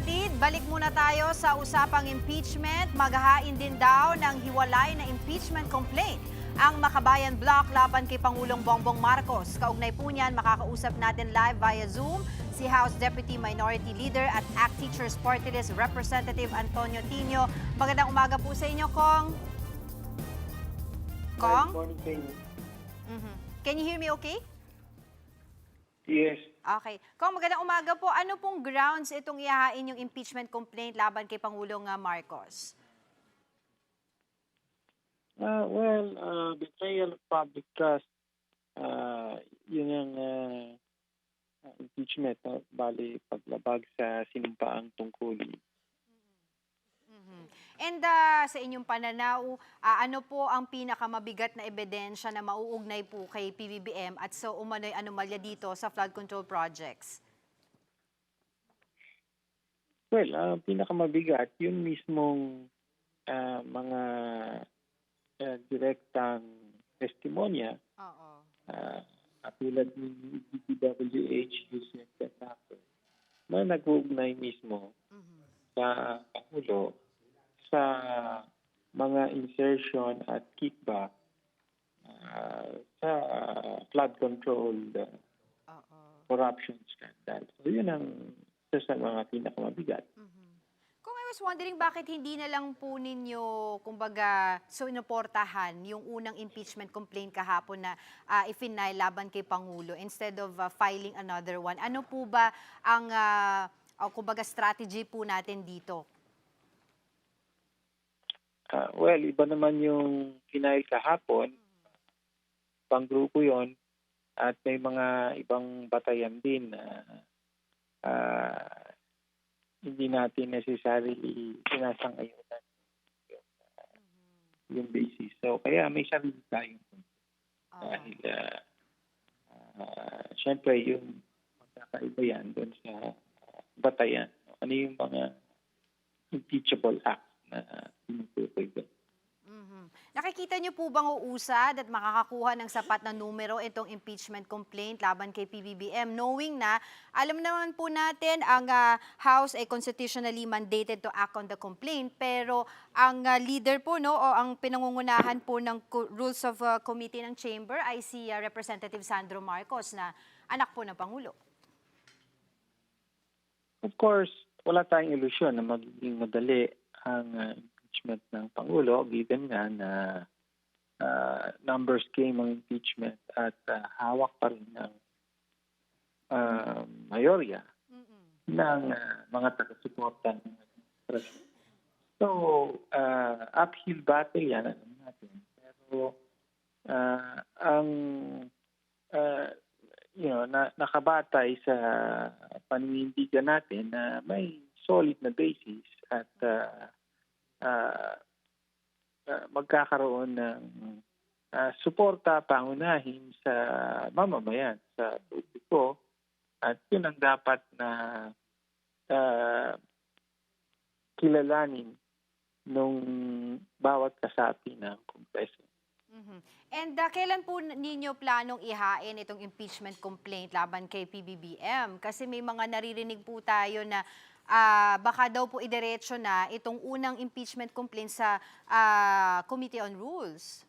kapatid, balik muna tayo sa usapang impeachment. Maghahain din daw ng hiwalay na impeachment complaint ang Makabayan Bloc laban kay Pangulong Bongbong Marcos. Kaugnay po niyan, makakausap natin live via Zoom si House Deputy Minority Leader at ACT Teachers Party List Representative Antonio Tino. Magandang umaga po sa inyo, Kong. Kong? Good morning to you. Can you hear me okay? Yes. Okay. Kung magandang umaga po, ano pong grounds itong ihahain yung impeachment complaint laban kay Pangulong Marcos? Betrayal of public trust, yun ang impeachment, bali paglabag sa sinumpaang tungkulin. And sa inyong pananaw, ano po ang pinakamabigat na ebidensya na mauugnay po kay PBBM at so umano'y anomalya dito sa flood control projects? Well, ang pinakamabigat, yun mismong mga direktang testimonya, Oo. katulad ni DPWH, Yusek Bernardo, na nag-uugnay mismo sa Pangulo sa mga insertion at kickback sa flood control corruption scandal. So yun ang isa sa mga pinakamabigat. Kung I was wondering, bakit hindi na lang po ninyo, kumbaga, sinuportahan yung unang impeachment complaint kahapon na ifinay laban kay Pangulo instead of filing another one? Ano po ba ang, kumbaga, strategy po natin dito? Well, iba naman yung final kahapon, pang grupo yon at may mga ibang batayan din na hindi natin necessarily sinasang-ayunan yung basis. So, kaya may sarili tayo. Dahil, syempre, yung magkakaiba yan doon sa batayan. Ano yung mga impeachable acts na tinutukoy doon. Nakikita niyo po bang uusad at makakakuha ng sapat na numero itong impeachment complaint laban kay PBBM, knowing na alam naman po natin ang House ay constitutionally mandated to act on the complaint, pero ang leader po o ang pinangungunahan po ng Rules of Committee ng Chamber ay si Representative Sandro Marcos na anak po ng Pangulo. Of course, wala tayong ilusyon na magiging madali ang impeachment ng Pangulo, given nga na numbers game ang impeachment at hawak pa rin ng mayorya ng mga taga-suporta ng administrasyon. So, uphill battle yan, alam natin. Pero ang nakabatay sa paninindigan natin na may solid na basis at magkakaroon ng suporta pangunahin sa mamamayan, sa publiko, at yun ang dapat na kilalanin nung bawat kasapi ng Kongreso. And kailan po ninyo planong ihain itong impeachment complaint laban kay PBBM? Kasi may mga naririnig po tayo na baka daw po idiretso na itong unang impeachment complaint sa Committee on Rules.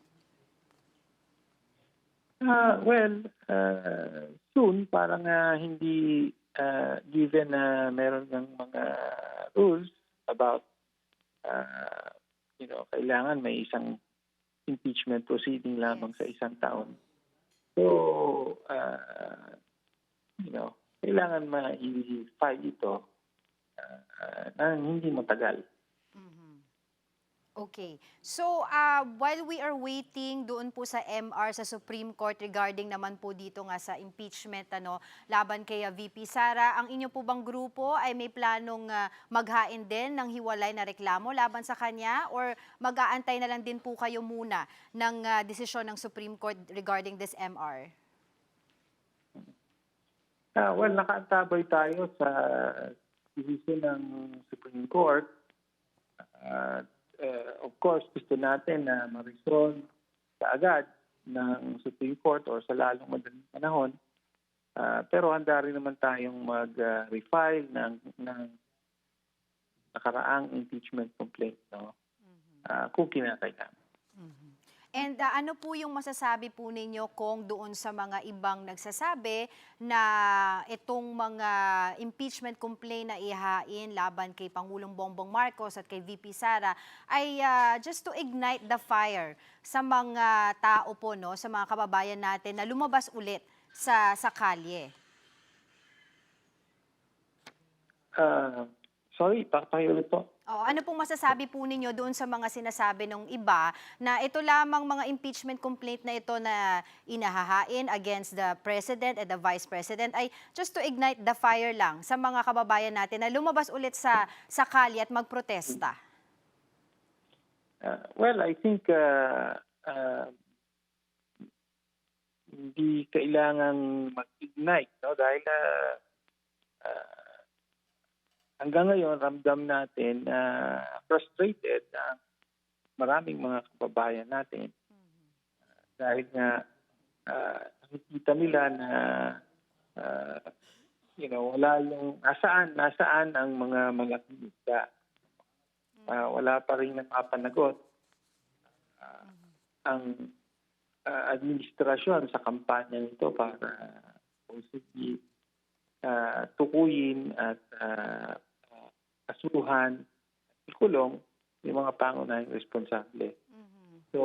Soon, parang hindi given na meron ng mga rules about kailangan may isang impeachment proceeding lamang sa isang taon. So, kailangan ma-file ito na hindi matagal. Okay. So, while we are waiting doon po sa MR sa Supreme Court regarding naman po dito nga sa impeachment laban kay VP Sara, ang inyo po bang grupo ay may planong maghain din ng hiwalay na reklamo laban sa kanya, or mag-aantay na lang din po kayo muna ng desisyon ng Supreme Court regarding this MR? Nakaantabay tayo sa desisyon ng Supreme Court. Of course, gusto natin na ma-resolve agad ng Supreme Court or sa lalong madaling panahon. Pero handa rin naman tayong mag-refile ng nakaraang impeachment complaint, no? Kung kinakailangan. And ano po yung masasabi po ninyo kung doon sa mga ibang nagsasabi na itong mga impeachment complaint na ihain laban kay Pangulong Bongbong Marcos at kay VP Sara ay just to ignite the fire sa mga tao po, no, sa mga kababayan natin na lumabas ulit sa kalye? Sorry, pakiulit po. Ano pong masasabi po ninyo doon sa mga sinasabi ng iba na ito lamang mga impeachment complaint na ito na inahahain against the President and the Vice President ay just to ignite the fire lang sa mga kababayan natin na lumabas ulit sa kalye at magprotesta? Well, I think hindi kailangang mag-ignite, no? Dahil hanggang ngayon, ramdam natin na frustrated ang maraming mga kababayan natin. Dahil nga, nakikita nila na, wala yung, nasaan ang mga malaking isda. Wala pa rin napapanagot ang administrasyon sa kampanya nito para possibly tukuyin at kasuhan, ikulong yung mga pangunahing responsable. So,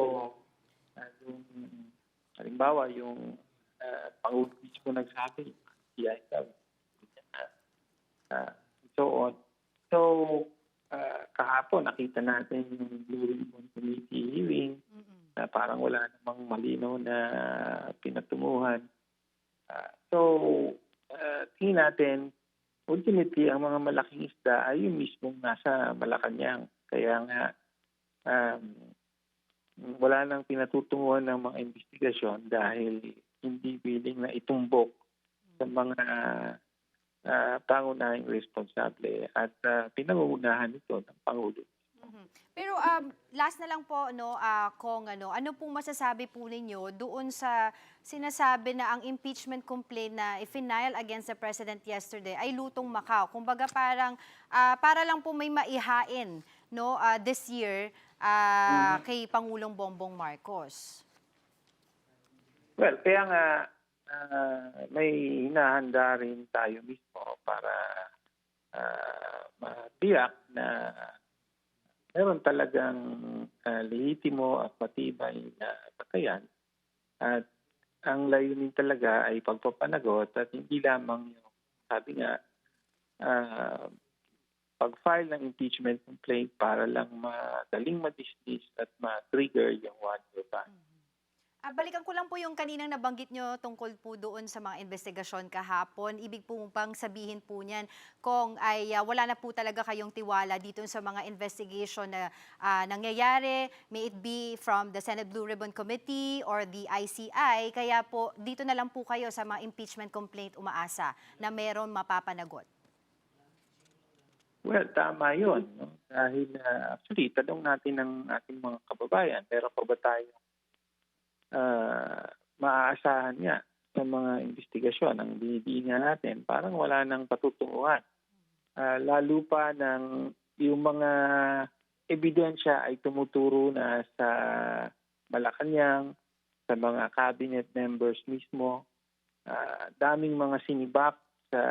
yung, halimbawa, yung Pangulo mismo nagsabi, so on. So, kahapon, nakita natin yung Blue Ribbon Committee hearing na parang wala namang malinaw na pinatunguhan. Tingin natin, ultimately, ang mga malaking isda ay yung mismong nasa Malacanang. Kaya nga, wala nang pinatutunguhan ng mga investigasyon dahil hindi willing na itumbok sa mga pangunahing responsable at pinangungunahan ito ng Pangulo. Pero last na lang po, no, Kong, ano pong masasabi po ninyo doon sa sinasabi na ang impeachment complaint na i-file against the President yesterday ay lutong Macau? Kumbaga parang para lang po may maihain, no, this year kay Pangulong Bongbong Marcos. Well, kaya nga may hinahanda rin tayo mismo para matiyak na meron talagang lehitimo at matibay na batayan at ang layunin talaga ay pagpapanagot at hindi lamang yung, sabi nga, pag-file ng impeachment complaint para lang madaling ma-dismiss at ma-trigger yung one-year ban. Balikan ko lang po yung kaninang nabanggit nyo tungkol po doon sa mga investigasyon kahapon. Ibig po bang sabihin po niyan kung ay wala na po talaga kayong tiwala dito sa mga investigation na nangyayari, may it be from the Senate Blue Ribbon Committee or the ICI, kaya po dito na lang po kayo sa mga impeachment complaint umaasa na meron mapapanagot? Well, tama yun. No? Dahil actually, tanong natin ng ating mga kababayan, meron pa ba tayo maaasahan nga sa mga investigasyon ang binibihingan natin, parang wala nang patutunguhan. Lalo pa ng yung mga ebidensya ay tumuturo na sa Malacanang, sa mga cabinet members mismo, daming mga sinibak sa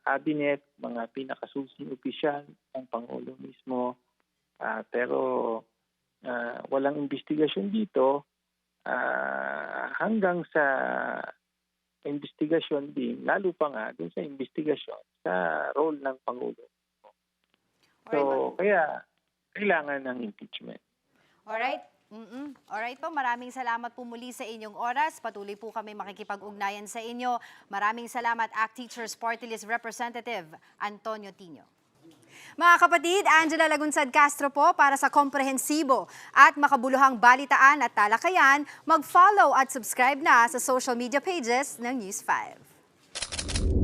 cabinet, mga pinakasusing opisyal ng Pangulo mismo, pero walang investigasyon dito. Hanggang sa investigasyon din, lalo pa nga dun sa investigasyon sa role ng Pangulo. So, kaya kailangan ng impeachment. Alright. Alright po, maraming salamat po muli sa inyong oras. Patuloy po kami makikipag-ugnayan sa inyo. Maraming salamat, ACT Teachers Party List Representative Antonio Tino. Mga kapatid, Angela Lagunsad Castro po para sa komprehensibo at makabuluhang balitaan at talakayan. Mag-follow at subscribe na sa social media pages ng News 5.